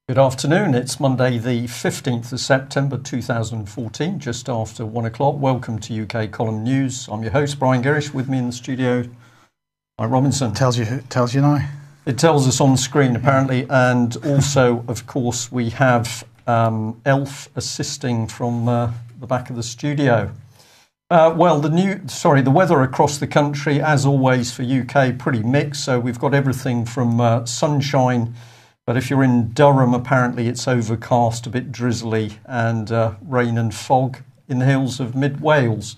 Good afternoon. It's Monday, the 15th of September 2014, just after 1 o'clock. Welcome to UK Column News. I'm your host, Brian Gerrish. With me in the studio, Mike Robinson. Tells you now. It tells us on the screen, apparently. And also, of course, we have Elf assisting from the back of the studio. The weather across the country, as always for UK, pretty mixed. So we've got everything from sunshine. But if you're in Durham, apparently it's overcast, a bit drizzly, and rain and fog in the hills of mid-Wales.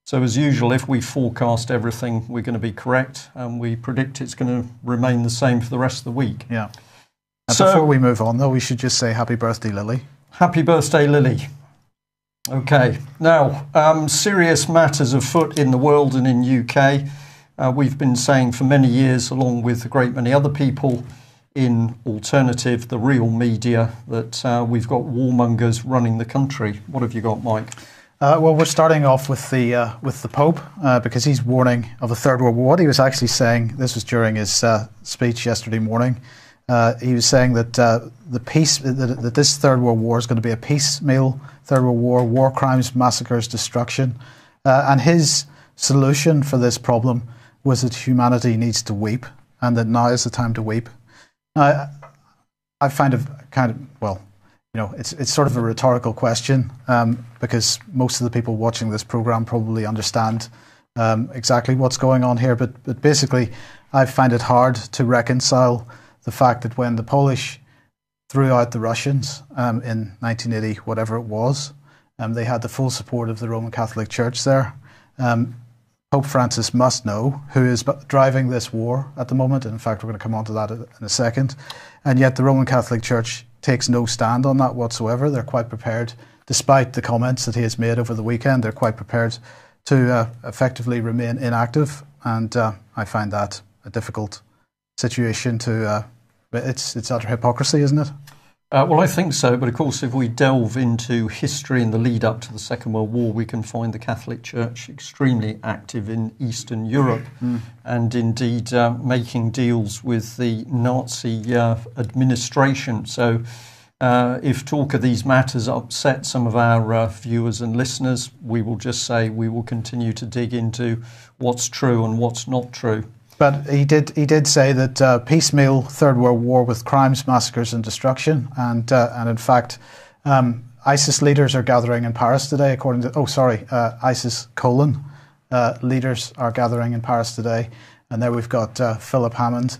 So as usual, if we forecast everything, we're going to be correct, and we predict it's going to remain the same for the rest of the week. Yeah. And before we move on, though, we should just say happy birthday, Lily. Happy birthday, Lily. Okay. Now, serious matters afoot in the world and in UK. We've been saying for many years, along with a great many other people, in alternative, the real media, that we've got warmongers running the country. What have you got, Mike? Well, we're starting off with the Pope because he's warning of a third world war. What he was actually saying, this was during his speech yesterday morning. He was saying that that this third world war is going to be a piecemeal third world war crimes, massacres, destruction, and his solution for this problem was that humanity needs to weep, and that now is the time to weep. I find it it's sort of a rhetorical question because most of the people watching this programme probably understand exactly what's going on here. But basically, I find it hard to reconcile the fact that when the Polish threw out the Russians in 1980, whatever it was, they had the full support of the Roman Catholic Church there. Pope Francis must know who is driving this war at the moment. In fact, we're going to come on to that in a second. And yet the Roman Catholic Church takes no stand on that whatsoever. They're quite prepared, despite the comments that he has made over the weekend, they're quite prepared to effectively remain inactive. And I find that a difficult situation to... It's utter hypocrisy, isn't it? Well, I think so. But of course, if we delve into history and the lead up to the Second World War, we can find the Catholic Church extremely active in Eastern Europe and indeed making deals with the Nazi administration. So if talk of these matters upset some of our viewers and listeners, we will just say we will continue to dig into what's true and what's not true. But he did say that piecemeal third world war with crimes, massacres, and destruction, and in fact, ISIS leaders are gathering in Paris today. ISIS leaders are gathering in Paris today, and there we've got Philip Hammond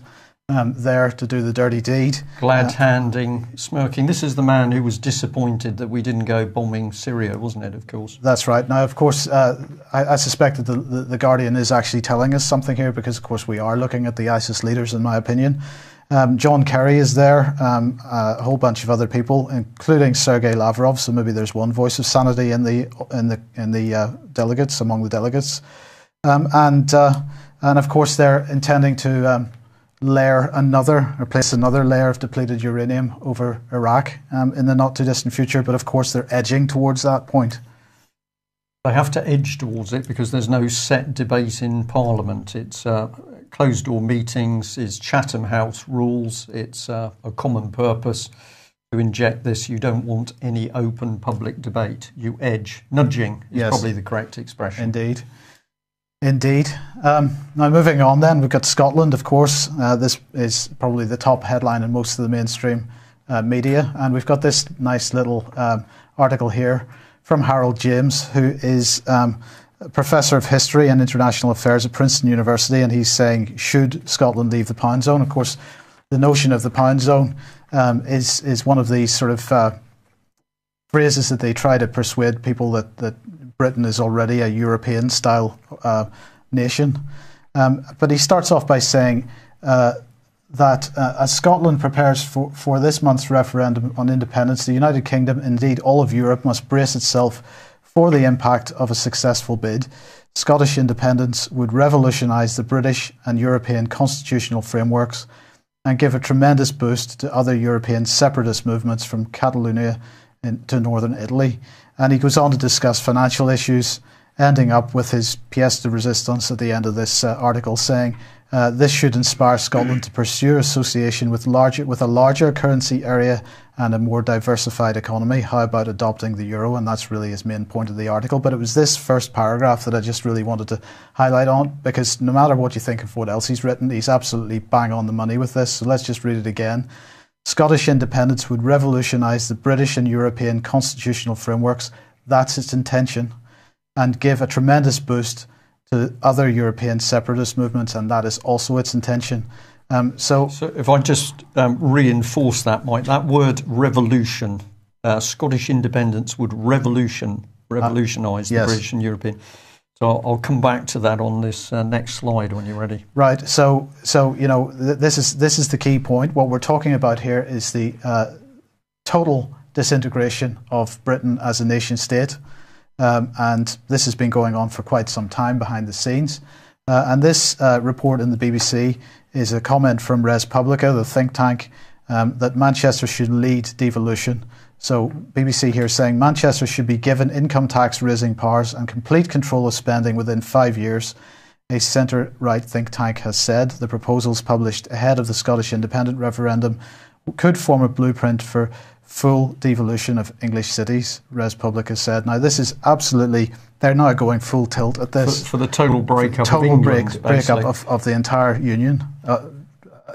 there to do the dirty deed. Glad-handing, smirking. This is the man who was disappointed that we didn't go bombing Syria, wasn't it, of course? That's right. Now, of course, I suspect that the Guardian is actually telling us something here because, of course, we are looking at the ISIS leaders, in my opinion. John Kerry is there, a whole bunch of other people, including Sergei Lavrov, so maybe there's one voice of sanity in the delegates, among the delegates. And of course, they're intending to... place another layer of depleted uranium over Iraq in the not too distant future, but of course they're edging towards that point. They have to edge towards it because there's no set debate in Parliament. It's closed door meetings, it's Chatham House rules, it's a common purpose to inject this. You don't want any open public debate. You edge. Nudging is probably the correct expression. Indeed. Now moving on then, we've got Scotland, of course. This is probably the top headline in most of the mainstream media. And we've got this nice little article here from Harold James, who is a Professor of History and International Affairs at Princeton University. And he's saying, should Scotland leave the pound zone? Of course, the notion of the pound zone is one of these sort of phrases that they try to persuade people that Britain is already a European-style nation. But he starts off by saying that as Scotland prepares for this month's referendum on independence, the United Kingdom, indeed all of Europe, must brace itself for the impact of a successful bid. Scottish independence would revolutionise the British and European constitutional frameworks and give a tremendous boost to other European separatist movements from Catalonia to northern Italy. And he goes on to discuss financial issues ending up with his pièce de résistance at the end of this article, saying this should inspire Scotland to pursue association with a larger currency area and a more diversified economy. How about adopting the euro? And that's really his main point of the article. But it was this first paragraph that I just really wanted to highlight on, because no matter what you think of what else he's written, he's absolutely bang on the money with this. So let's just read it again. Scottish independence would revolutionise the British and European constitutional frameworks. That's its intention. And give a tremendous boost to other European separatist movements, and that is also its intention. So if I just reinforce that, Mike, that word revolution, Scottish independence would revolutionise the British and European. So I'll come back to that on this next slide when you're ready. Right. So you know, this is the key point. What we're talking about here is the total disintegration of Britain as a nation state. And this has been going on for quite some time behind the scenes. And this report in the BBC is a comment from Res Publica, the think tank, that Manchester should lead devolution. So BBC here saying Manchester should be given income tax raising powers and complete control of spending within 5 years. A centre-right think tank has said the proposals published ahead of the Scottish independent referendum could form a blueprint for full devolution of English cities, Res Publica said. Now, this is absolutely, they're now going full tilt at this. For the total breakup of England, breakup of the entire union,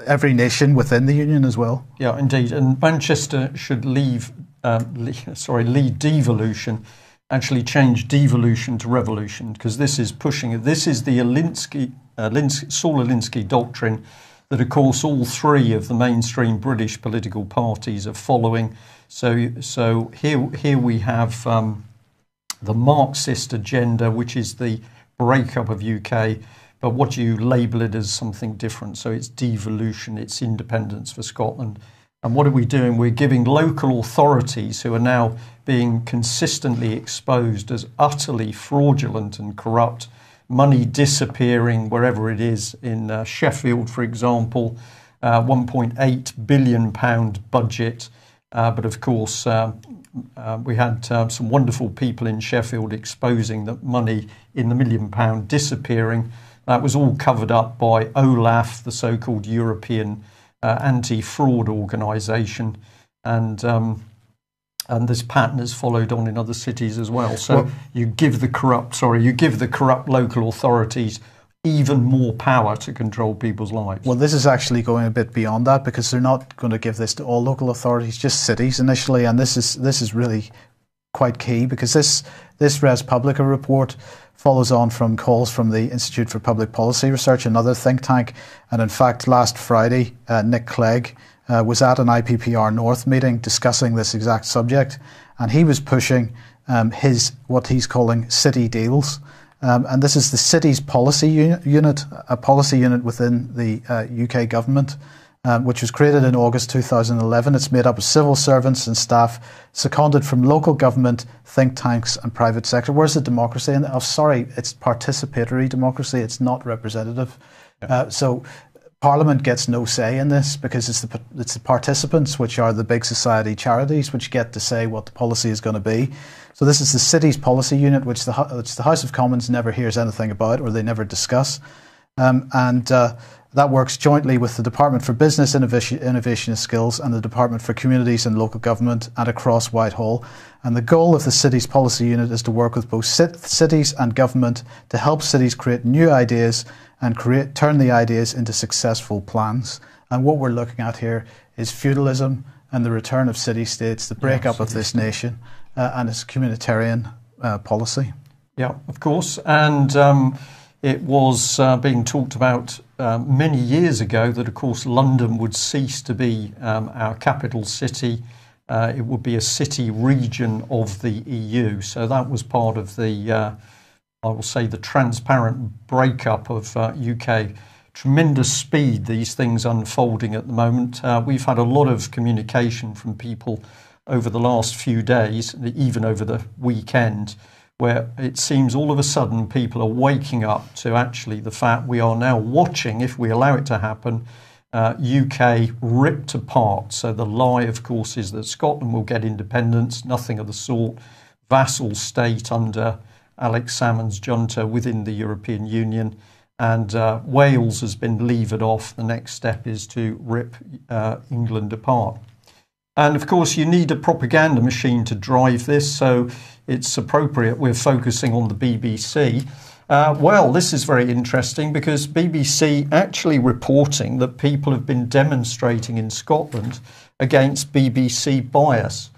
every nation within the union as well. Yeah, indeed. And Manchester should lead devolution, actually change devolution to revolution, because this is pushing, this is the Saul Alinsky doctrine that, of course, all three of the mainstream British political parties are following. So here we have the Marxist agenda, which is the breakup of UK, but what do you label it as something different? So it's devolution, it's independence for Scotland. And what are we doing? We're giving local authorities, who are now being consistently exposed as utterly fraudulent and corrupt, money disappearing wherever it is. In Sheffield, for example, £1.8 billion budget. But of course, we had some wonderful people in Sheffield exposing that money in the £1 million disappearing. That was all covered up by OLAF, the so-called European anti-fraud organisation. And this pattern is followed on in other cities as well. So you give the corrupt local authorities even more power to control people's lives. Well, this is actually going a bit beyond that, because they're not going to give this to all local authorities, just cities initially. And this is really quite key, because this Res Publica report follows on from calls from the Institute for Public Policy Research, another think tank. And in fact, last Friday, Nick Clegg was at an IPPR North meeting discussing this exact subject, and he was pushing what he's calling city deals. And this is the city's policy unit, a policy unit within the UK government, which was created in August 2011. It's made up of civil servants and staff seconded from local government, think tanks and private sector. Where's the democracy? And it's participatory democracy. It's not representative. Yeah. So Parliament gets no say in this, because it's the participants, which are the big society charities, which get to say what the policy is going to be. So this is the city's policy unit, which the House of Commons never hears anything about, or they never discuss. That works jointly with the Department for Business, Innovation and Skills and the Department for Communities and Local Government, and across Whitehall. And the goal of the city's policy unit is to work with both cities and government to help cities create new ideas and turn the ideas into successful plans. And what we're looking at here is feudalism and the return of city-states, the breakup of this nation, and its communitarian policy. Yeah, of course. And it was being talked about many years ago that, of course, London would cease to be our capital city. It would be a city region of the EU. So that was part of the I will say the transparent breakup of UK. Tremendous speed, these things unfolding at the moment. We've had a lot of communication from people over the last few days, even over the weekend, where it seems all of a sudden people are waking up to actually the fact we are now watching, if we allow it to happen, UK ripped apart. So the lie, of course, is that Scotland will get independence, nothing of the sort. Vassal state under Alex Salmond's junta within the European Union, and Wales has been levered off. The next step is to rip England apart. And of course, you need a propaganda machine to drive this, so it's appropriate we're focusing on the BBC. Well, this is very interesting because BBC actually reporting that people have been demonstrating in Scotland against BBC bias.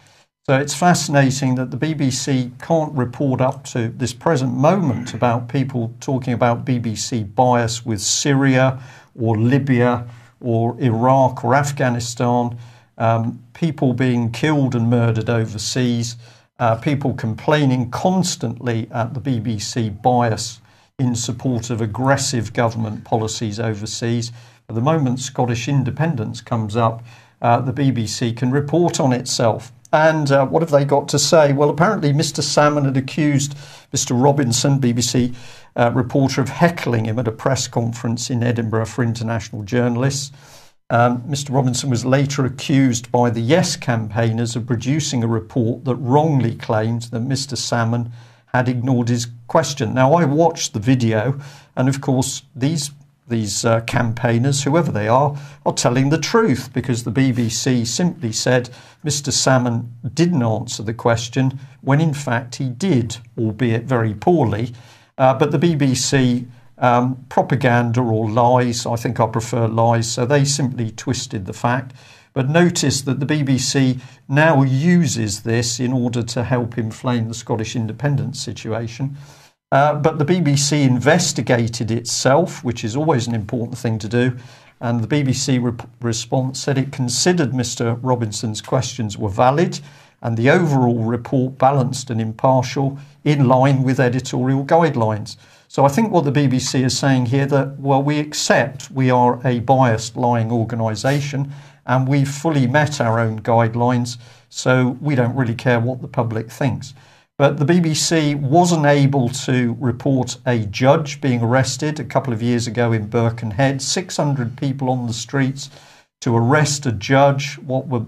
So it's fascinating that the BBC can't report up to this present moment about people talking about BBC bias with Syria or Libya or Iraq or Afghanistan, people being killed and murdered overseas, people complaining constantly at the BBC bias in support of aggressive government policies overseas. At the moment Scottish independence comes up, the BBC can report on itself. And what have they got to say? Well, apparently Mr. Salmond had accused Mr. Robinson, BBC reporter, of heckling him at a press conference in Edinburgh for international journalists. Mr. Robinson was later accused by the Yes campaigners of producing a report that wrongly claimed that Mr. Salmond had ignored his question. Now, I watched the video, and of course, these campaigners, whoever they are telling the truth, because the BBC simply said Mr. Salmond didn't answer the question when in fact he did, albeit very poorly. But the BBC propaganda or lies, I think I prefer lies, so they simply twisted the fact. But notice that the BBC now uses this in order to help inflame the Scottish independence situation. But the BBC investigated itself, which is always an important thing to do, and the BBC response said it considered Mr. Robinson's questions were valid and the overall report balanced and impartial in line with editorial guidelines. So I think what the BBC is saying here that, well, we accept we are a biased lying organisation and we've fully met our own guidelines, so we don't really care what the public thinks. But the BBC wasn't able to report a judge being arrested a couple of years ago in Birkenhead. 600 people on the streets to arrest a judge. What were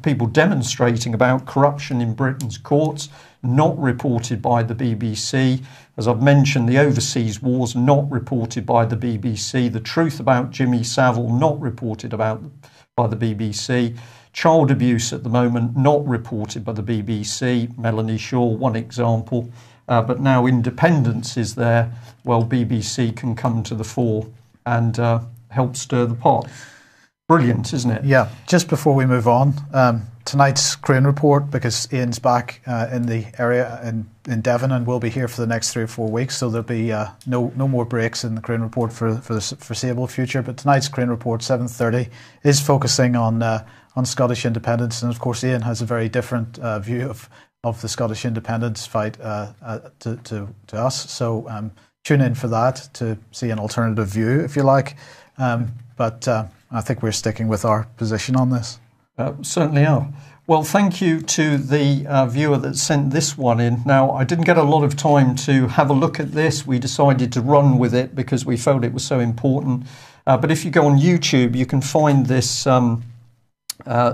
people demonstrating about corruption in Britain's courts, not reported by the BBC. As I've mentioned, the overseas wars not reported by the BBC. The truth about Jimmy Savile not reported by the BBC. Child abuse at the moment not reported by the BBC. Melanie Shaw, one example. But now independence is there. Well, BBC can come to the fore and help stir the pot. Brilliant, isn't it? Yeah. Just before we move on, tonight's Crane Report, because Ian's back in the area in Devon and will be here for the next 3 or 4 weeks, so there'll be no more breaks in the Crane Report for the foreseeable future. But tonight's Crane Report, 7:30, is focusing on Scottish independence, and of course Ian has a very different view of the Scottish independence fight to us. So tune in for that to see an alternative view, if you like. But I think we're sticking with our position on this. Certainly are. Well, thank you to the viewer that sent this one in. Now, I didn't get a lot of time to have a look at this. We decided to run with it because we felt it was so important. But if you go on YouTube, you can find this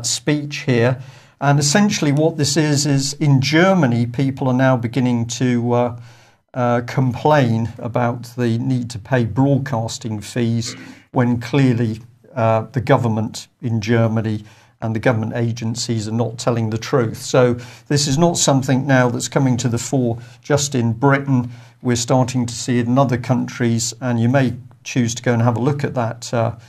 speech here. And essentially what this is in Germany, people are now beginning to complain about the need to pay broadcasting fees when clearly the government in Germany and the government agencies are not telling the truth. So this is not something now that's coming to the fore just in Britain. We're starting to see it in other countries, and you may choose to go and have a look at that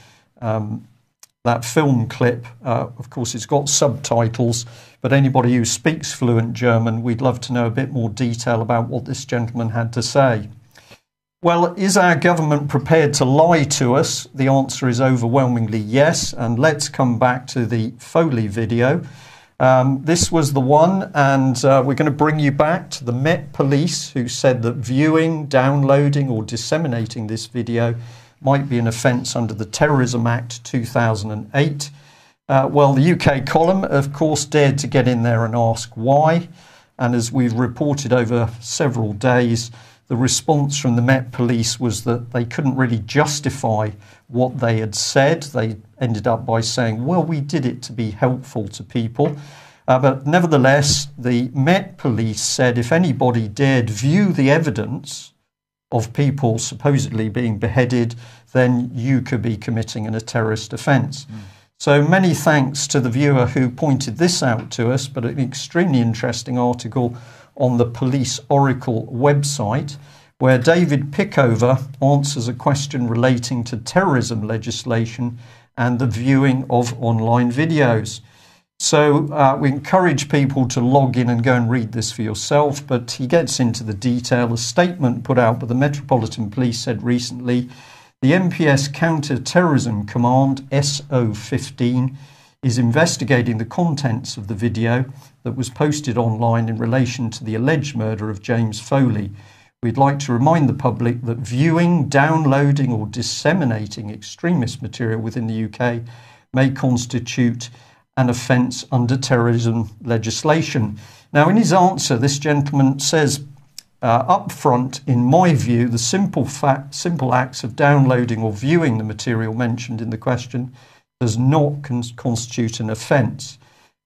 film clip. Of course, it's got subtitles, but anybody who speaks fluent German, we'd love to know a bit more detail about what this gentleman had to say. Well, is our government prepared to lie to us? The answer is overwhelmingly yes. And let's come back to the Foley video. This was the one, and we're going to bring you back to the Met Police, who said that viewing, downloading or disseminating this video might be an offence under the Terrorism Act 2008. Well, the UK column, of course, dared to get in there and ask why. And as we've reported over several days, the response from the Met Police was that they couldn't really justify what they had said. They ended up by saying, well, we did it to be helpful to people. But nevertheless, the Met Police said if anybody dared view the evidence of people supposedly being beheaded, then you could be committing a terrorist offence. So many thanks to the viewer who pointed this out to us, but an extremely interesting article on the Police Oracle website, where David Pickover answers a question relating to terrorism legislation and the viewing of online videos. So we encourage people to log in and go and read this for yourself, but he gets into the detail. A statement put out by the Metropolitan Police said recently, the MPS Counter-Terrorism Command, SO15, is investigating the contents of the video that was posted online in relation to the alleged murder of James Foley. We'd like to remind the public that viewing, downloading or disseminating extremist material within the UK may constitute an offence under terrorism legislation. Now, in his answer, this gentleman says, up front, in my view, the simple acts of downloading or viewing the material mentioned in the question does not constitute an offence.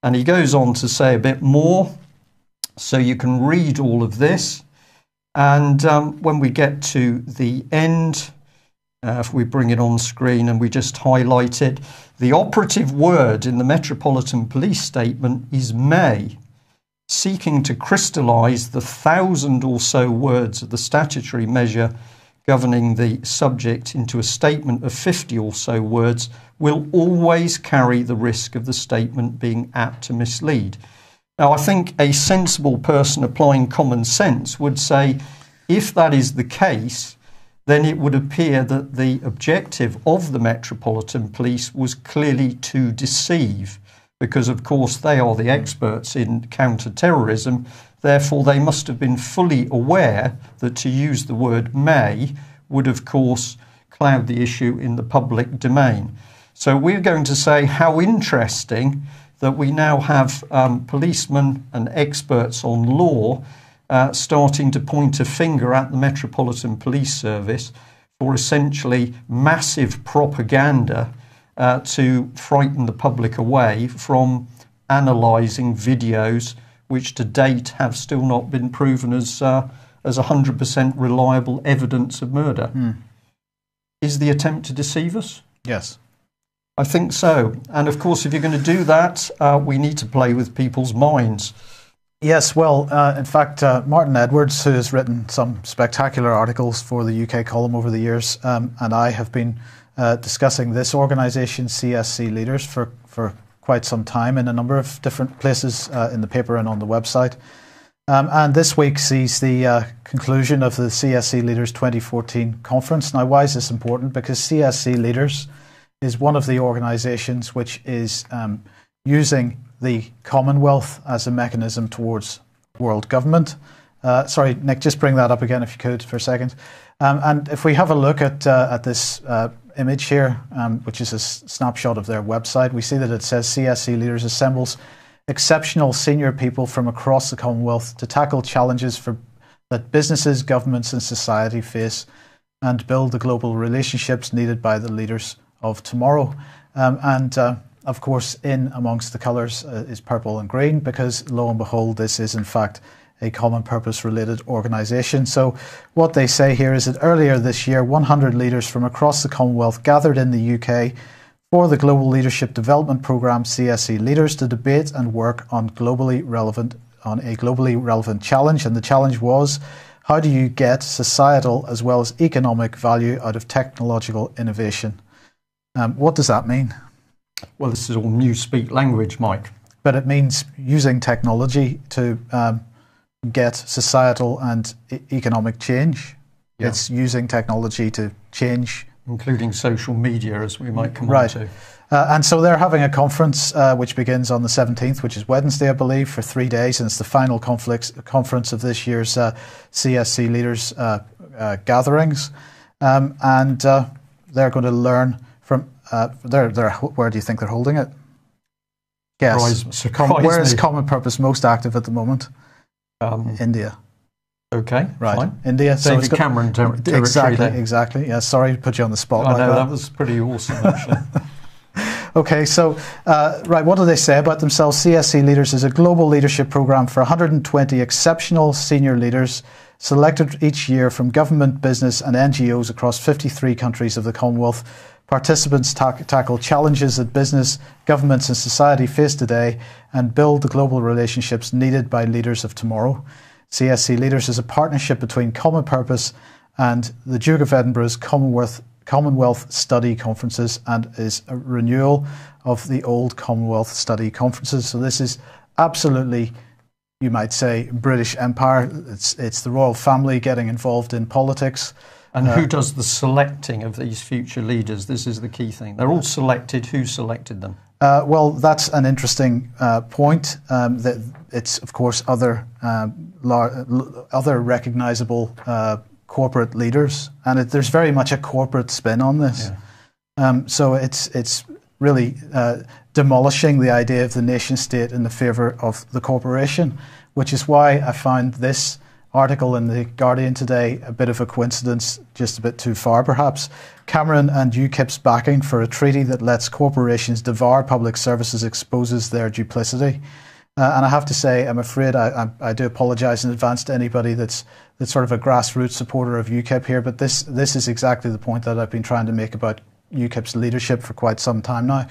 And he goes on to say a bit more, so you can read all of this. And when we get to the end, if we bring it on screen and we just highlight it, the operative word in the Metropolitan Police statement is may, seeking to crystallise the 1,000 or so words of the statutory measure governing the subject into a statement of 50 or so words will always carry the risk of the statement being apt to mislead. Now, I think a sensible person applying common sense would say, if that is the case, then it would appear that the objective of the Metropolitan Police was clearly to deceive, because, of course, they are the experts in counter-terrorism. Therefore, they must have been fully aware that to use the word may would, of course, cloud the issue in the public domain. So we're going to say how interesting that we now have policemen and experts on law starting to point a finger at the Metropolitan Police Service for essentially massive propaganda to frighten the public away from analysing videos which to date have still not been proven as 100% reliable evidence of murder. Is the attempt to deceive us? Yes. I think so. And of course, if you're going to do that, we need to play with people's minds. Yes, well, in fact, Martin Edwards, who has written some spectacular articles for the UK column over the years, and I have been discussing this organisation, CSC Leaders, for quite some time in a number of different places in the paper and on the website. And this week sees the conclusion of the CSC Leaders 2014 conference. Now, why is this important? Because CSC Leaders is one of the organisations which is using the Commonwealth as a mechanism towards world government. Sorry, Nick, just bring that up again if you could for a second. And if we have a look at this image here, which is a snapshot of their website, we see that it says CSC Leaders assembles exceptional senior people from across the Commonwealth to tackle challenges that businesses, governments and society face and build the global relationships needed by the leaders of tomorrow. Of course, in amongst the colours is purple and green, because lo and behold, this is in fact a common purpose related organisation. So what they say here is that earlier this year, 100 leaders from across the Commonwealth gathered in the UK for the Global Leadership Development Programme CSC Leaders to debate and work on a globally relevant challenge. And the challenge was, how do you get societal as well as economic value out of technological innovation? What does that mean? Well, this is all newspeak language, Mike. But it means using technology to get societal and economic change. Yeah. It's using technology to change. Including social media, as we might come on to. And so they're having a conference which begins on the 17th, which is Wednesday, I believe, for 3 days. And it's the final conference of this year's CSC Leaders gatherings. And they're going to learn from... where do you think they're holding it? Yes. Where is Common Purpose most active at the moment? India. Okay, right. Fine. India. David so Cameron territory. Exactly. Yeah, sorry to put you on the spotlight. I know, that was pretty awesome, actually. Okay, so, right, what do they say about themselves? CSC Leaders is a global leadership program for 120 exceptional senior leaders selected each year from government, business and NGOs across 53 countries of the Commonwealth. Participants tackle challenges that business, governments and society face today and build the global relationships needed by leaders of tomorrow. CSC Leaders is a partnership between Common Purpose and the Duke of Edinburgh's Commonwealth Study Conferences, and is a renewal of the old Commonwealth Study Conferences. So this is absolutely, you might say, British Empire. It's the royal family getting involved in politics. And who does the selecting of these future leaders? This is the key thing. They're all selected. Who selected them? Well, that's an interesting point. That it's, of course, other recognisable corporate leaders, and there's very much a corporate spin on this. Yeah. So it's really demolishing the idea of the nation state in the favour of the corporation, which is why I found this article in The Guardian today a bit of a coincidence, just a bit too far perhaps. Cameron and UKIP's backing for a treaty that lets corporations devour public services exposes their duplicity. And I have to say, I'm afraid I do apologise in advance to anybody that's sort of a grassroots supporter of UKIP here, but this is exactly the point that I've been trying to make about UKIP's leadership for quite some time now.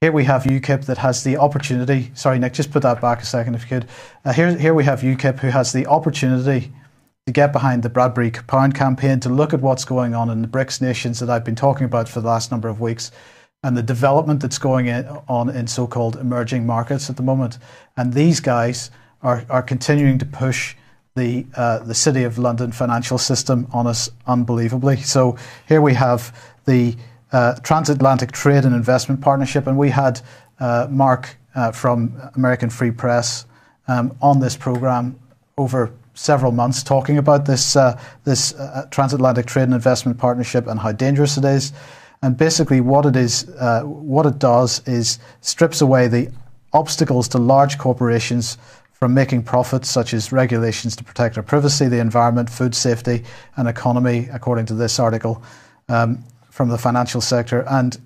Here we have UKIP that has the opportunity. Sorry, Nick, just put that back a second if you could. Here we have UKIP who has the opportunity to get behind the Bradbury Pound campaign, to look at what's going on in the BRICS nations that I've been talking about for the last number of weeks, and the development that's going on in so-called emerging markets at the moment. And these guys are continuing to push the City of London financial system on us unbelievably. So here we have the Transatlantic Trade and Investment Partnership, and we had Mark from American Free Press on this programme over several months, talking about this Transatlantic Trade and Investment Partnership and how dangerous it is. And basically what it does is strips away the obstacles to large corporations from making profits, such as regulations to protect our privacy, the environment, food safety and economy, according to this article from the financial sector. And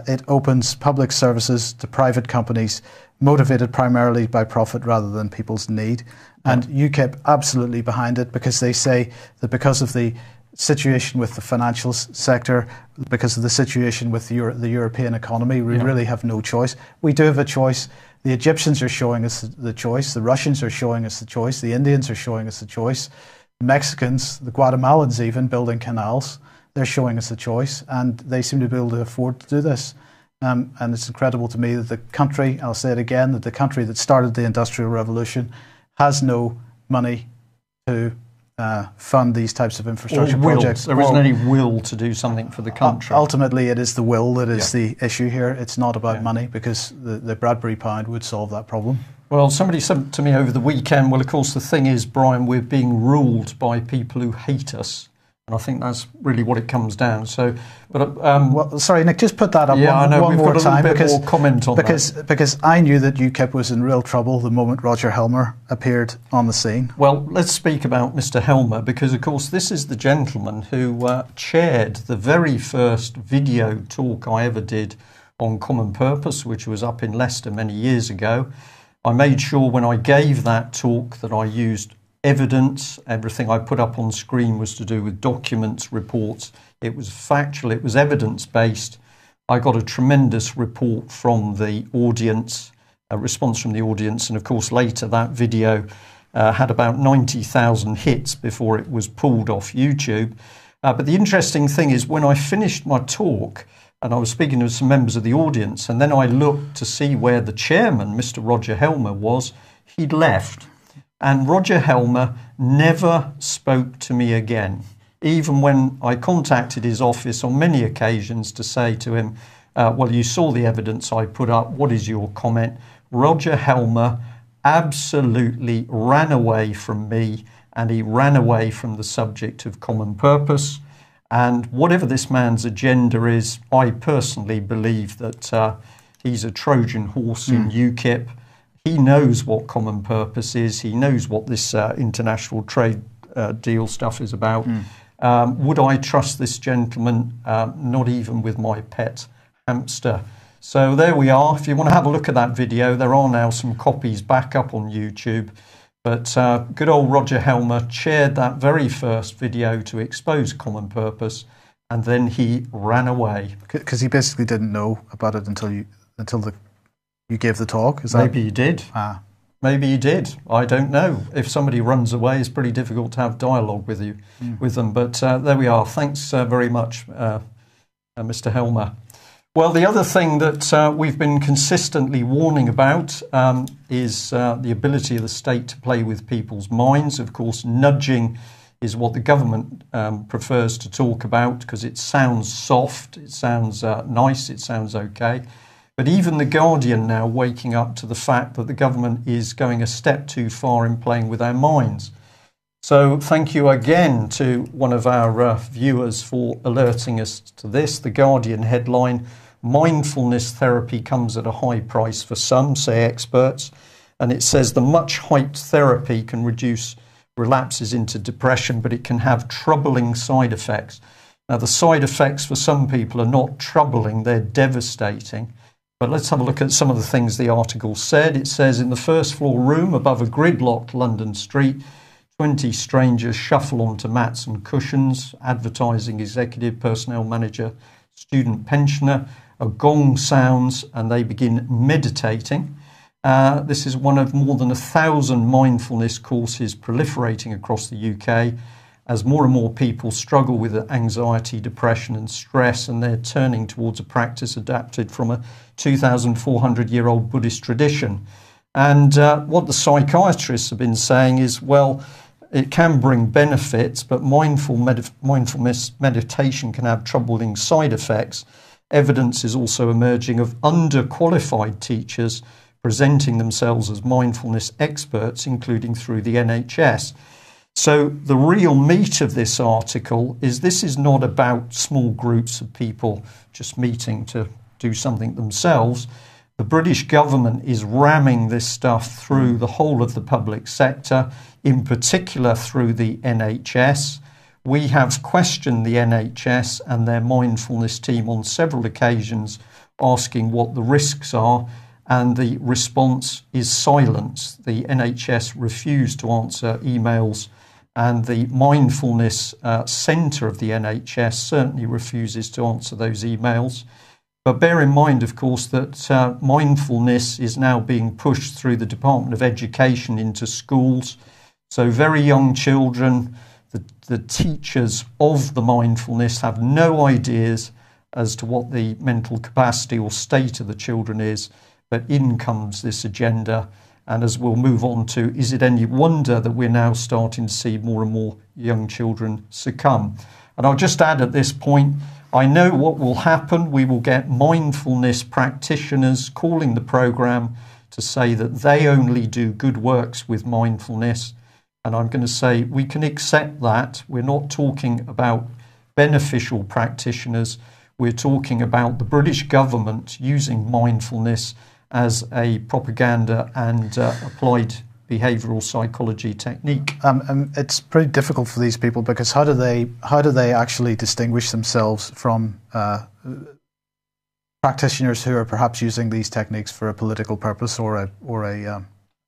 it opens public services to private companies motivated primarily by profit rather than people's need. And UKIP absolutely behind it, because they say that because of the situation with the financial sector, because of the situation with the European economy, we really have no choice. We do have a choice. The Egyptians are showing us the choice. The Russians are showing us the choice. The Indians are showing us the choice. The Mexicans, the Guatemalans even, building canals, they're showing us the choice, and they seem to be able to afford to do this. And it's incredible to me that the country, I'll say it again, that the country that started the Industrial Revolution has no money to fund these types of infrastructure projects. There isn't any will to do something for the country. Ultimately, it is the will that is the issue here. It's not about money, because the Bradbury Pound would solve that problem. Well, somebody said to me over the weekend, well, of course, the thing is, Brian, we're being ruled by people who hate us. And I think that's really what it comes down. So, but well, sorry, Nick, just put that up one more time, because comment on that. Because I knew that UKIP was in real trouble the moment Roger Helmer appeared on the scene. Well, let's speak about Mr. Helmer, because of course this is the gentleman who chaired the very first video talk I ever did on Common Purpose, which was up in Leicester many years ago. I made sure when I gave that talk that I used evidence. Everything I put up on screen was to do with documents, reports. It was factual, it was evidence-based. I got a tremendous report from the audience, a response from the audience, and of course later that video had about 90,000 hits before it was pulled off YouTube. But the interesting thing is, when I finished my talk, and I was speaking to some members of the audience, and then I looked to see where the chairman, Mr. Roger Helmer, was, he'd left. And Roger Helmer never spoke to me again, even when I contacted his office on many occasions to say to him, well, you saw the evidence I put up, what is your comment? Roger Helmer absolutely ran away from me, and he ran away from the subject of Common Purpose. And whatever this man's agenda is, I personally believe that he's a Trojan horse in UKIP. He knows what Common Purpose is. He knows what this international trade deal stuff is about. Would I trust this gentleman? Not even with my pet hamster. So there we are. If you want to have a look at that video, there are now some copies back up on YouTube. But good old Roger Helmer shared that very first video to expose Common Purpose, and then he ran away. Because he basically didn't know about it until you gave the talk. Is that? Maybe he did. Maybe he did. I don't know. If somebody runs away, it's pretty difficult to have dialogue with them. But there we are. Thanks very much, Mr. Helmer. Well, the other thing that we've been consistently warning about is the ability of the state to play with people's minds. Of course, nudging is what the government prefers to talk about because it sounds soft, it sounds nice, it sounds okay. But even The Guardian now waking up to the fact that the government is going a step too far in playing with our minds. So thank you again to one of our viewers for alerting us to this. The Guardian headline, mindfulness therapy comes at a high price for some, say experts. And it says the much hyped therapy can reduce relapses into depression, but it can have troubling side effects. Now, the side effects for some people are not troubling, they're devastating. But let's have a look at some of the things the article said. It says in the first floor room above a gridlocked London street, 20 strangers shuffle onto mats and cushions, advertising executive, personnel manager, student pensioner. A gong sounds and they begin meditating. This is one of more than 1,000 mindfulness courses proliferating across the UK as more and more people struggle with anxiety, depression and stress, and they're turning towards a practice adapted from a 2,400-year-old Buddhist tradition. And what the psychiatrists have been saying is, well, it can bring benefits, but mindfulness meditation can have troubling side effects. Evidence is also emerging of underqualified teachers presenting themselves as mindfulness experts, including through the NHS. So the real meat of this article is this is not about small groups of people just meeting to do something themselves. The British government is ramming this stuff through the whole of the public sector, in particular through the NHS. We have questioned the NHS and their mindfulness team on several occasions, asking what the risks are, and the response is silence. The NHS refused to answer emails, and the mindfulness centre of the NHS certainly refuses to answer those emails. But bear in mind, of course, that mindfulness is now being pushed through the Department of Education into schools. So very young children, the teachers of the mindfulness have no ideas as to what the mental capacity or state of the children is, but in comes this agenda. And as we'll move on to, is it any wonder that we're now starting to see more and more young children succumb? And I'll just add at this point, I know what will happen. We will get mindfulness practitioners calling the programme to say that they only do good works with mindfulness. And I'm going to say we can accept that. We're not talking about beneficial practitioners. We're talking about the British government using mindfulness as a propaganda and applied behavioural psychology technique. It's pretty difficult for these people because how do they actually distinguish themselves from practitioners who are perhaps using these techniques for a political purpose or a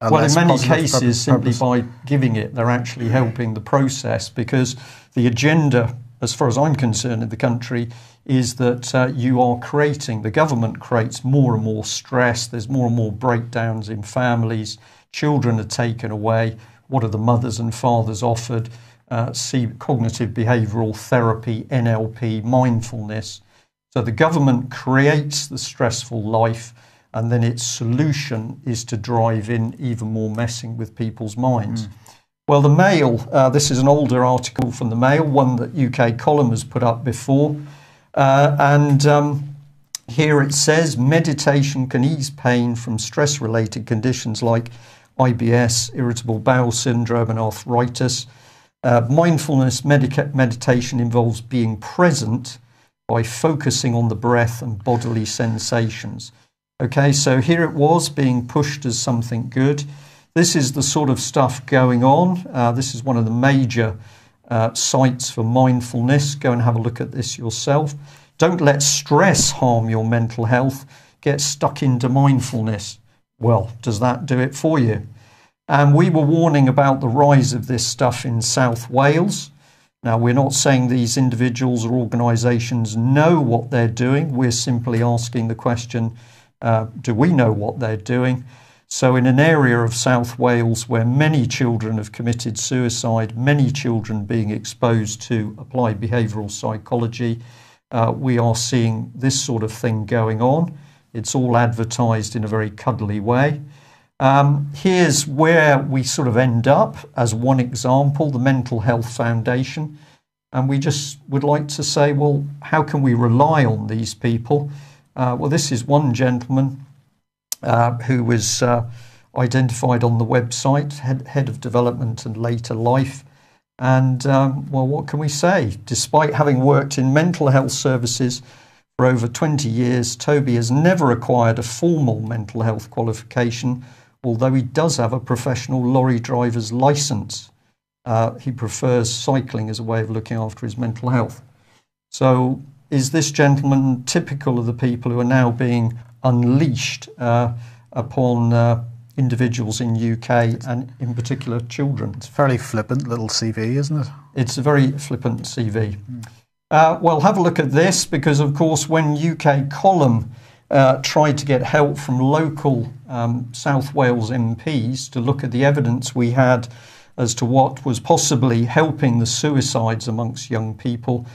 well, in many cases, simply by giving it, they're actually helping the process, because the agenda, as far as I'm concerned, in the country is that you are creating, the government creates more and more stress, there's more and more breakdowns in families, children are taken away. What are the mothers and fathers offered? See cognitive behavioural therapy, NLP, mindfulness. So the government creates the stressful life, and then its solution is to drive in even more messing with people's minds. Well, the Mail, this is an older article from the Mail, one that UK Column has put up before. Here it says, meditation can ease pain from stress-related conditions like IBS, irritable bowel syndrome and arthritis. Mindfulness meditation involves being present by focusing on the breath and bodily sensations. Okay, so here it was being pushed as something good. This is the sort of stuff going on. This is one of the major sites for mindfulness. Go and have a look at this yourself. Don't let stress harm your mental health. get stuck into mindfulness. Well, does that do it for you? And we were warning about the rise of this stuff in South Wales. Now, we're not saying these individuals or organisations know what they're doing. We're simply asking the question, do we know what they're doing? So in an area of South Wales where many children have committed suicide, many children being exposed to applied behavioural psychology, we are seeing this sort of thing going on. It's all advertised in a very cuddly way. Here's where we sort of end up as one example, the Mental Health Foundation. And we just would like to say, well, how can we rely on these people? Well, this is one gentleman who was identified on the website, head of development and later life. And, well, what can we say? Despite having worked in mental health services for over 20 years, Toby has never acquired a formal mental health qualification, although he does have a professional lorry driver's licence. He prefers cycling as a way of looking after his mental health. So is this gentleman typical of the people who are now being unleashed upon individuals in UK and in particular children? It's a fairly flippant little CV, isn't it? It's a very flippant CV. Well, have a look at this, because of course when UK Column tried to get help from local South Wales MPs to look at the evidence we had as to what was possibly helping the suicides amongst young people.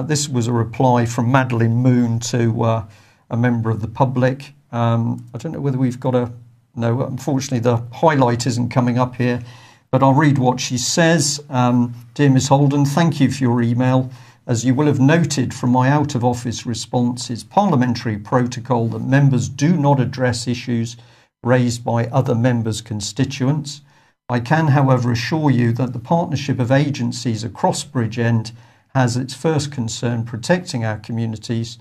This was a reply from Madeleine Moon to a member of the public. I don't know whether we've got a... No, unfortunately the highlight isn't coming up here, but I'll read what she says. Dear Ms Holden, thank you for your email. As you will have noted from my out-of-office response, it's parliamentary protocol that members do not address issues raised by other members' constituents. I can, however, assure you that the partnership of agencies across Bridgend has its first concern protecting our communities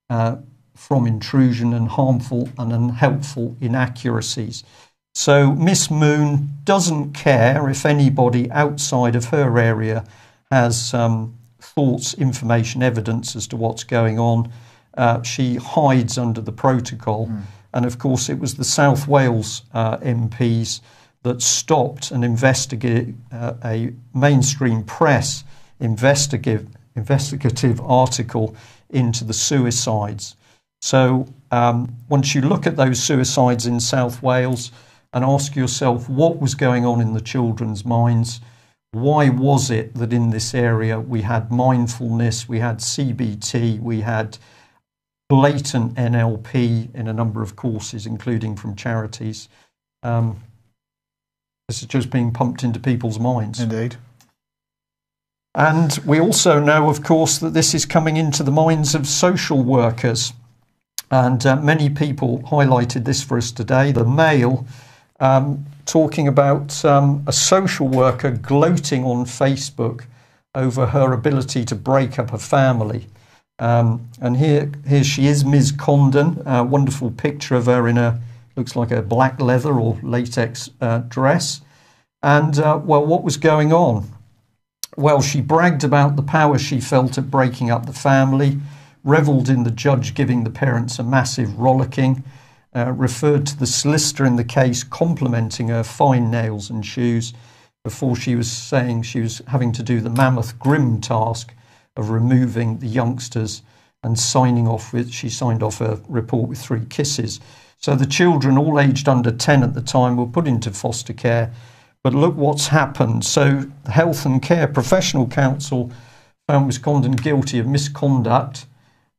from intrusion and harmful and unhelpful inaccuracies. So Miss Moon doesn't care if anybody outside of her area has thoughts, information, evidence as to what's going on. She hides under the protocol. And of course it was the South Wales MPs that stopped an a mainstream press investigative article into the suicides. So once you look at those suicides in South Wales and ask yourself what was going on in the children's minds, why was it that in this area we had mindfulness, we had CBT, we had blatant NLP in a number of courses, including from charities? This is just being pumped into people's minds. Indeed. And we also know, of course, that this is coming into the minds of social workers. And many people highlighted this for us today. The Mail talking about a social worker gloating on Facebook over her ability to break up a family. And here she is, Ms. Condon, a wonderful picture of her in looks like a black leather or latex dress. And, well, what was going on? Well, she bragged about the power she felt at breaking up the family, revelled in the judge giving the parents a massive rollicking, referred to the solicitor in the case complimenting her fine nails and shoes, before she was saying she was having to do the mammoth grim task of removing the youngsters and she signed off a report with 3 kisses. So the children, all aged under 10 at the time, were put into foster care. But look what's happened. So the Health and Care Professional Council found Ms Condon guilty of misconduct.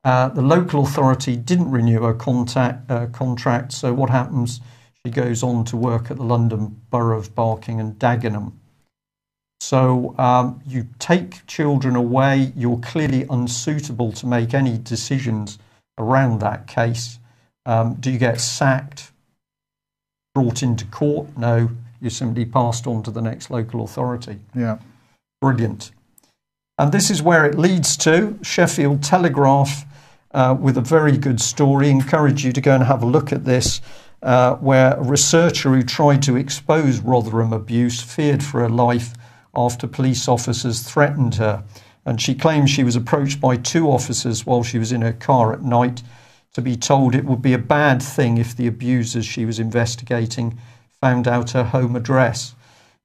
The local authority didn't renew her contract. So what happens? She goes on to work at the London Borough of Barking and Dagenham. So you take children away, you're clearly unsuitable to make any decisions around that case. Do you get sacked, brought into court? No, you're simply passed on to the next local authority. Yeah. Brilliant. And this is where it leads to. Sheffield Telegraph with a very good story. Encourage you to go and have a look at this, where a researcher who tried to expose Rotherham abuse feared for her life after police officers threatened her. And she claims she was approached by 2 officers while she was in her car at night, to be told it would be a bad thing if the abusers she was investigating found out her home address.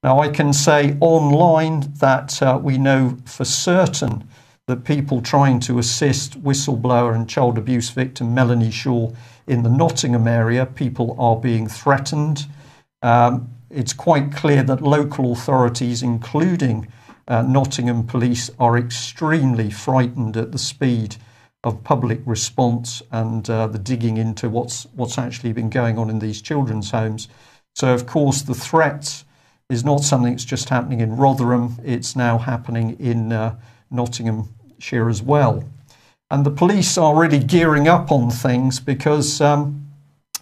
Now, I can say online that we know for certain that people trying to assist whistleblower and child abuse victim Melanie Shaw in the Nottingham area, people are being threatened. It's quite clear that local authorities, including Nottingham Police, are extremely frightened at the speed of public response and the digging into what's actually been going on in these children's homes. So, of course, the threat is not something that's just happening in Rotherham. It's now happening in Nottinghamshire as well. And the police are really gearing up on things because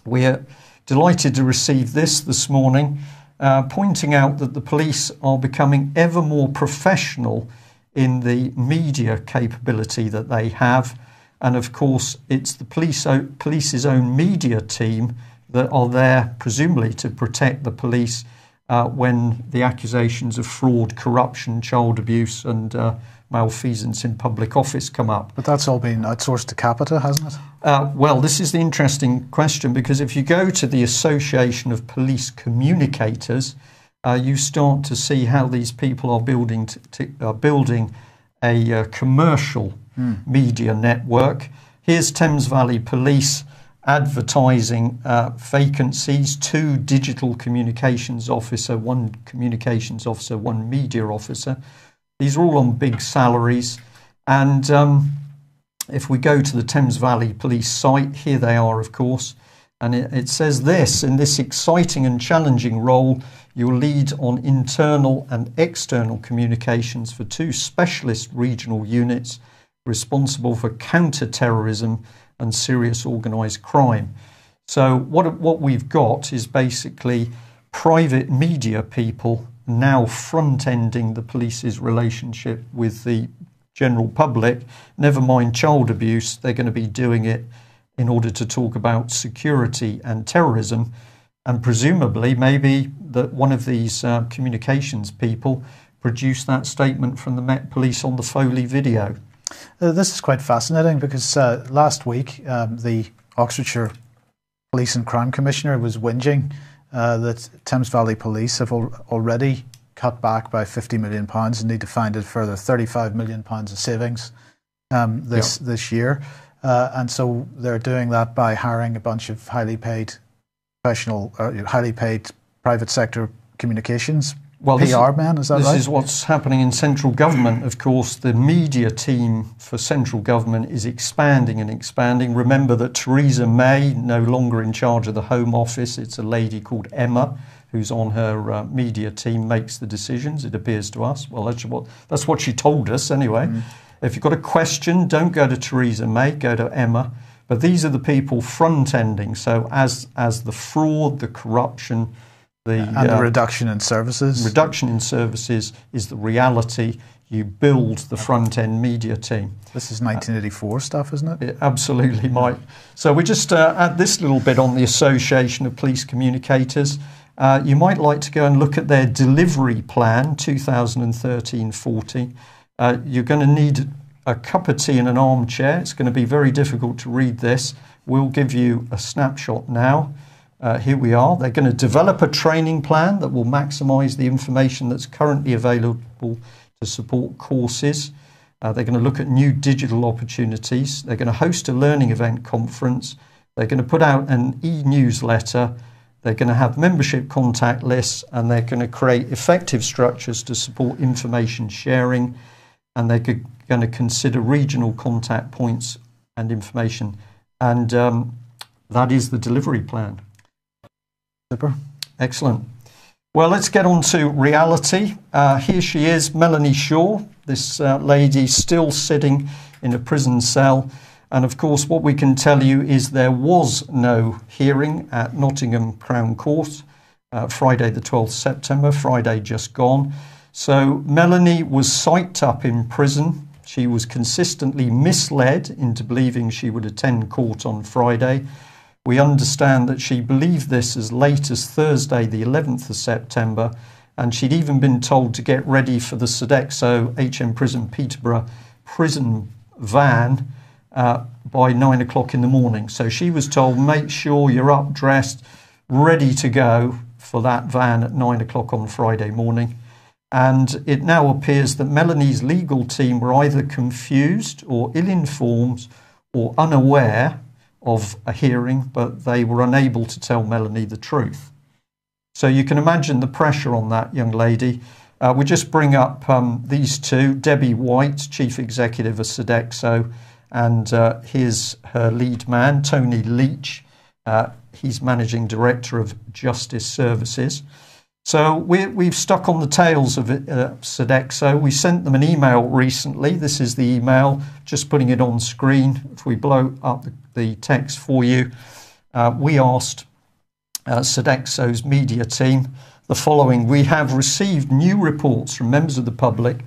we're delighted to receive this morning, pointing out that the police are becoming ever more professional in the media capability that they have. And of course, it's the police's own media team that are there, presumably, to protect the police when the accusations of fraud, corruption, child abuse and malfeasance in public office come up. But that's all been outsourced to Capita, hasn't it? Well, this is the interesting question, because if you go to the Association of Police Communicators, you start to see how these people are building a commercial media network. Here's Thames Valley Police advertising vacancies: 2 digital communications officer, 1 communications officer, 1 media officer. These are all on big salaries. And if we go to the Thames Valley Police site, here they are, of course, and it says this: in this exciting and challenging role, you'll lead on internal and external communications for 2 specialist regional units responsible for counter-terrorism and serious organised crime. So what we've got is basically private media people now front-ending the police's relationship with the general public. Never mind child abuse, they're going to be doing it in order to talk about security and terrorism. And presumably, maybe that one of these communications people produced that statement from the Met Police on the Foley video. This is quite fascinating because last week the Oxfordshire Police and Crime Commissioner was whinging that Thames Valley Police have already cut back by £50 million and need to find a further £35 million of savings this year. And so they're doing that by hiring a bunch of highly paid private sector communications PR man, is that right? This is what's happening in central government. Of course, the media team for central government is expanding and expanding. Remember that Theresa May, no longer in charge of the Home Office, it's a lady called Emma who's on her media team, makes the decisions, it appears to us. Well, that's what she told us anyway. If you've got a question, don't go to Theresa May, go to Emma. But these are the people front-ending. So as the fraud, the corruption, the reduction in services. Reduction in services is the reality. You build the front-end media team. This is 1984 stuff, isn't it? It absolutely might. So we just add this little bit on the Association of Police Communicators. You might like to go and look at their delivery plan, 2013-40. You're going to need a cup of tea and an armchair. It's going to be very difficult to read this. We'll give you a snapshot now. Here we are. They're going to develop a training plan that will maximise the information that's currently available to support courses. They're going to look at new digital opportunities. They're going to host a learning event conference. They're going to put out an e-newsletter. They're going to have membership contact lists, and they're going to create effective structures to support information sharing. And they're going to consider regional contact points and information. And that is the delivery plan. Super. Excellent. Well, let's get on to reality. Here she is, Melanie Shaw, this lady still sitting in a prison cell. And of course, what we can tell you is there was no hearing at Nottingham Crown Court, Friday the 12th September, Friday just gone. So Melanie was psyched up in prison. She was consistently misled into believing she would attend court on Friday. We understand that she believed this as late as Thursday, the 11th of September, and she'd even been told to get ready for the Sodexo HM Prison Peterborough prison van by 9 o'clock in the morning. So she was told, make sure you're up, dressed, ready to go for that van at 9 o'clock on Friday morning. And it now appears that Melanie's legal team were either confused or ill-informed or unaware of a hearing, but they were unable to tell Melanie the truth. So you can imagine the pressure on that young lady. We just bring up these two, Debbie White, Chief Executive of Sodexo, and here's her lead man, Tony Leach. He's Managing Director of Justice Services. So we've stuck on the tails of Sodexo. We sent them an email recently. This is the email, just putting it on screen. If we blow up the text for you, we asked Sodexo's media team the following. We have received new reports from members of the public,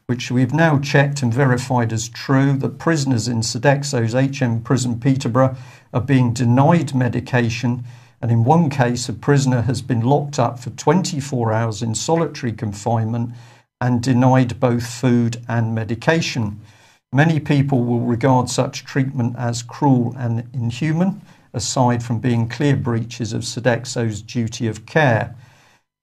which we've now checked and verified as true, that prisoners in Sodexo's HM Prison Peterborough are being denied medication, and in one case a prisoner has been locked up for 24 hours in solitary confinement and denied both food and medication. Many people will regard such treatment as cruel and inhuman, aside from being clear breaches of Sodexo's duty of care.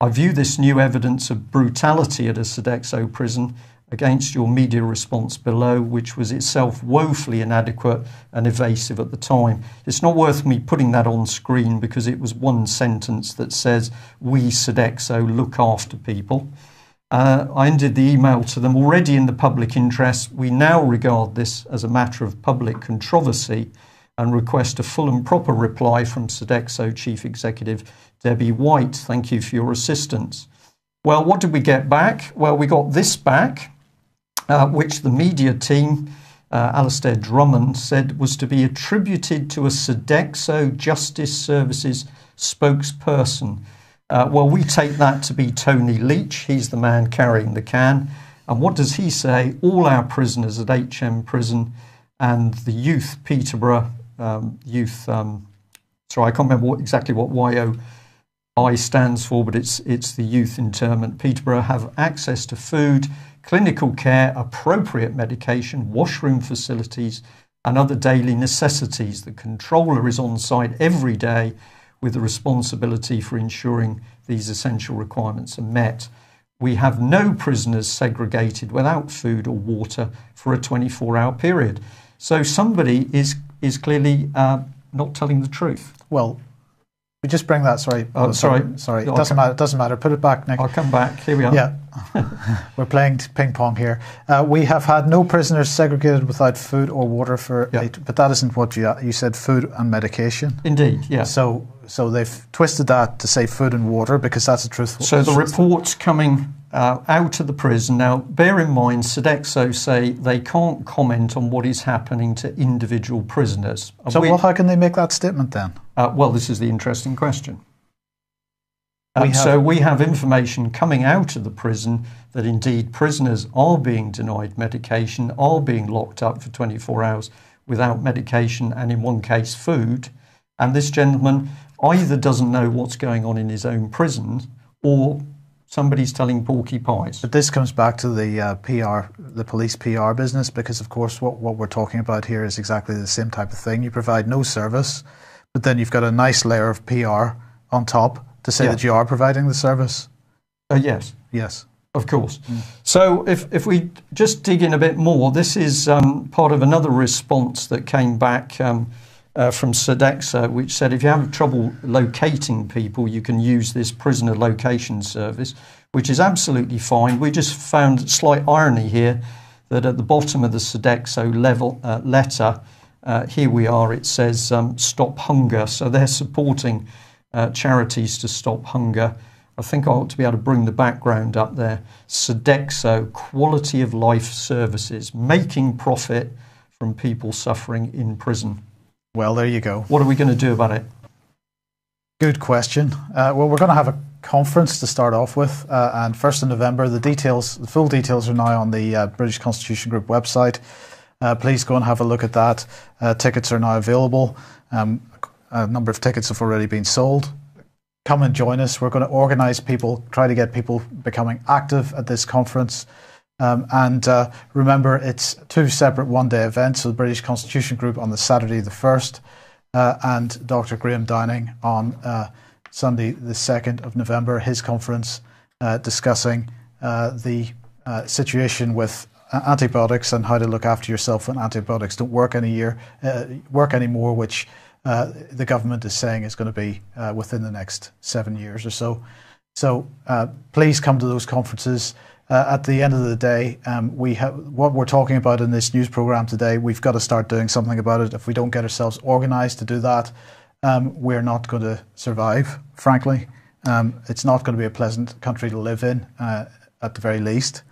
I view this new evidence of brutality at a Sodexo prison against your media response below, which was itself woefully inadequate and evasive at the time. It's not worth me putting that on screen because it was one sentence that says, we Sodexo look after people. I ended the email to them, already in the public interest. We now regard this as a matter of public controversy and request a full and proper reply from Sodexo Chief Executive Debbie White. Thank you for your assistance. Well, what did we get back? Well, we got this back, which the media team, Alastair Drummond, said was to be attributed to a Sodexo Justice Services spokesperson. Well, we take that to be Tony Leach. He's the man carrying the can. And what does he say? All our prisoners at HM Prison and the Youth Peterborough, sorry, I can't remember exactly what YOI stands for, but it's the Youth Internment Peterborough, have access to food, clinical care, appropriate medication, washroom facilities, and other daily necessities. The controller is on site every day with the responsibility for ensuring these essential requirements are met. We have no prisoners segregated without food or water for a 24-hour period. So somebody is clearly not telling the truth. Well, we just bring that. Sorry. Sorry. It doesn't matter. It doesn't matter. Put it back, Nick. I'll come back. Here we are. Yeah, we're playing ping pong here. We have had no prisoners segregated without food or water for. But that isn't what you said. Food and medication. Indeed. Yeah. So they've twisted that to say food and water because that's the truth. So the reports coming out of the prison. Now, bear in mind, Sodexo say they can't comment on what is happening to individual prisoners. So how can they make that statement then? Well, this is the interesting question. So we have information coming out of the prison that indeed prisoners are being denied medication, are being locked up for 24 hours without medication and in one case food. And this gentleman either doesn't know what's going on in his own prison or somebody's telling porky pies. But this comes back to the PR, the police PR business, because of course what we're talking about here is exactly the same type of thing. You provide no service, but then you've got a nice layer of PR on top to say that you are providing the service. Yes. Yes. Of course. So if we just dig in a bit more, this is part of another response that came back from Sodexo, which said if you have trouble locating people, you can use this prisoner location service, which is absolutely fine. We just found slight irony here that at the bottom of the Sodexo letter, here we are, it says Stop Hunger. So they're supporting charities to stop hunger. I think I ought to be able to bring the background up there. Sodexo, quality of life services, making profit from people suffering in prison. Well, there you go. What are we going to do about it? Good question. Well, we're going to have a conference to start off with, and 1st of November. The full details are now on the British Constitution Group website. Please go and have a look at that. Tickets are now available. A number of tickets have already been sold. Come and join us. We're going to organise people, try to get people becoming active at this conference. Remember, it's 2 separate one-day events. So the British Constitution Group on the Saturday the 1st, and Dr. Graham Downing on Sunday the 2nd of November, his conference discussing the situation with antibiotics and how to look after yourself when antibiotics don't work anymore, which the government is saying is going to be within the next 7 years or so. So please come to those conferences. At the end of the day, what we're talking about in this news programme today, we've got to start doing something about it. If we don't get ourselves organised to do that, we're not going to survive, frankly. It's not going to be a pleasant country to live in, at the very least.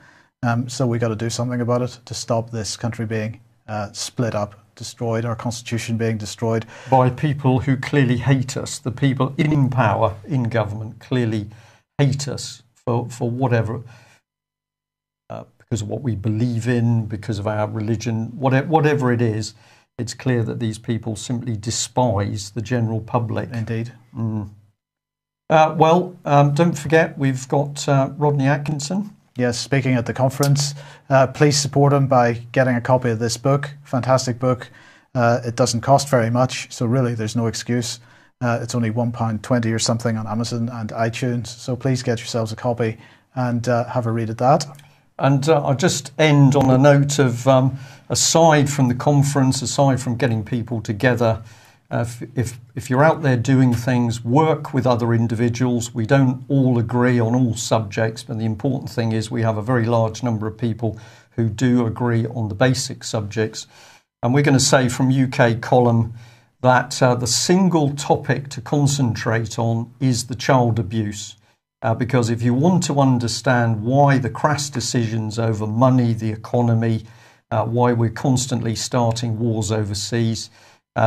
So we've got to do something about it to stop this country being split up, destroyed, our constitution being destroyed. By people who clearly hate us. The people in power, in government, clearly hate us for whatever, because of what we believe in, because of our religion, whatever it is. It's clear that these people simply despise the general public. Indeed. Don't forget, we've got Rodney Atkinson. Yes, speaking at the conference. Please support him by getting a copy of this book. Fantastic book. It doesn't cost very much, so really there's no excuse. It's only £1.20 or something on Amazon and iTunes. So please get yourselves a copy and have a read of that. And I'll just end on a note of, aside from the conference, aside from getting people together, if you're out there doing things, work with other individuals. We don't all agree on all subjects, but the important thing is we have a very large number of people who do agree on the basic subjects. And we're going to say from UK Column that the single topic to concentrate on is the child abuse. Because if you want to understand why the crass decisions over money, the economy, why we're constantly starting wars overseas,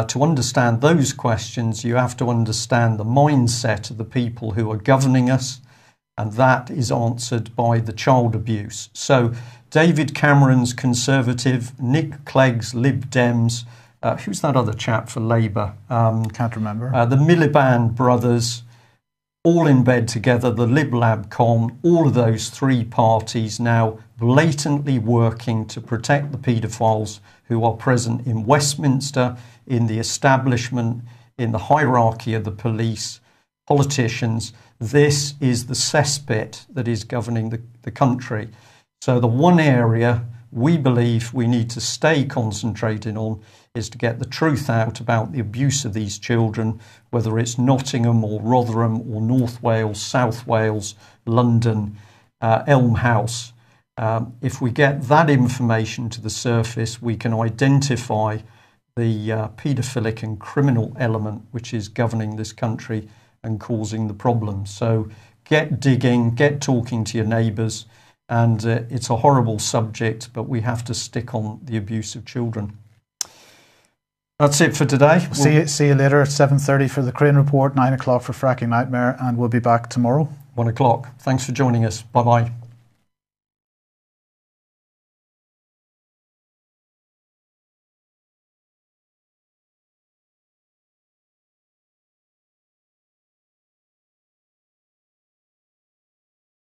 to understand those questions, you have to understand the mindset of the people who are governing us, and that is answered by the child abuse. So David Cameron's Conservative, Nick Clegg's Lib Dems, who's that other chap for Labour? Can't remember. The Miliband brothers, all in bed together, the Lib Lab Com, all of those 3 parties now blatantly working to protect the paedophiles who are present in Westminster, in the establishment, in the hierarchy of the police, politicians. This is the cesspit that is governing the country. So the one area we believe we need to stay concentrating on is to get the truth out about the abuse of these children, whether it's Nottingham or Rotherham or North Wales, South Wales, London, Elm House. If we get that information to the surface, we can identify the paedophilic and criminal element which is governing this country and causing the problem. So get digging, get talking to your neighbours, and it's a horrible subject, but we have to stick on the abuse of children. That's it for today. See you later at 7:30 for the Crane Report, 9 o'clock for Fracking Nightmare, and we'll be back tomorrow. 1 o'clock. Thanks for joining us. Bye-bye.